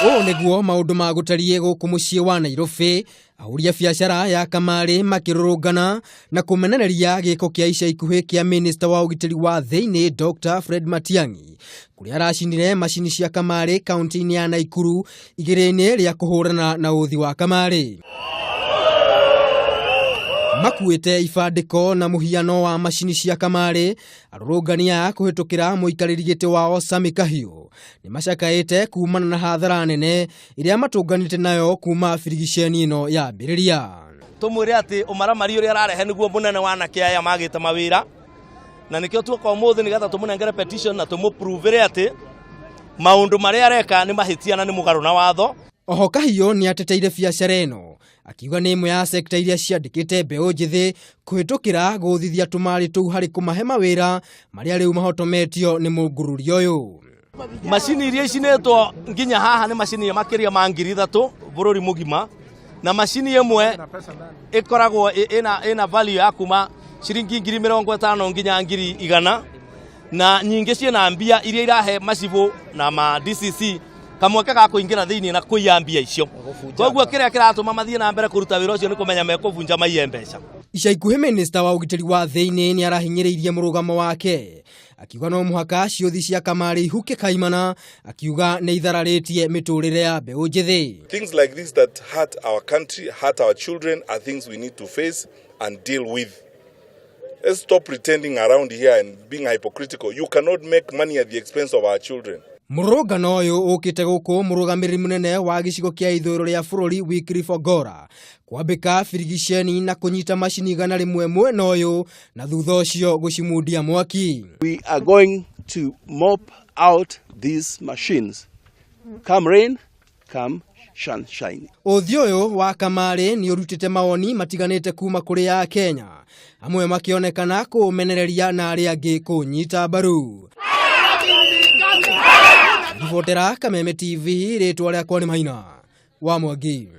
O niguo maundu ma gutarie guku mucii wa Nairobi, ahuria biacara ya kamari makirurungana na kumenereria giko kia ica ikuhi kia Minister wa ugitiri wa thiini Dr. Fred Matiang'i kuria aracindire macini cia kamari kaunti-ini ya Nakuru igiri-ini ria kuhurana na uthi wa kamari. Makuite ifandiko na muhiano wa macini cia kamari, arurungania kuhitukira muikariri giti wao Sami Kahiu ni macakaite kumana na hathara nene iria matunganite nayo kuma firigiceni ino ya mbiriria. Tumwire ati umaramari uria ararehe niguo munene wa anake aya magite mawira, na nikio tuko umuthi nigetha tumunengere petition na tumuprove ati maundu maria areka ni mahitia na ni mugaru na watho. Oho Kahiu ni ateteire biacara ino akiuga ni imwe ya sekta iria ciandikite mbeu njithi kuhitukira guthithia tumari tu hari kumahe mawira maria riu mahotometio ni mungururi uyu. Macini iria icinetwo nginya haha ni macini makiria ma 3,000 bururi mugima, na macini imwe ikoragwo ina value ya kuma ciringi 50,000 nginya 100,000, na nyingi ciena mbia iria irahe macibu na ma DCC kamweke ga kuingira thiini na kuiambia icio. Koguo kiria kiratuma mathie na mbere kuruta wira ucio ni kumenya mekuvunja maiye mbeca. Ica ikuhi Minister wa ugitiri wa thiini ni arahinyiriirie murugamo wake akiuga no muhaka ciothi cia kamari ihuke kaimana, akiuga ni ithararitie miturire ya mbeu njithi. Things like this that hurt our country, hurt our children are things we need to face and deal with. Let's stop pretending around here and being hypocritical. You cannot make money at the expense of our children. Murugano uyu ukite guku murugamiriri munene wa gicigo kia ithuro ria bururi Wycliffe Ogora kwambika firigiceni na kunyita macini igana rimwe mwena uyu na thutha ucio gucimundia mwaki. We are going to mop out these machines. Come rain, come sunshine. Uthi uyu wa kamari ni urutite mawoni matiganite kuma kuri ya Kenya, amwe makionekana kumenereria na aria angi kunyita mbaru. Ribotera Kameme TV, ritwa riakwa ni Maina wa Mwangi.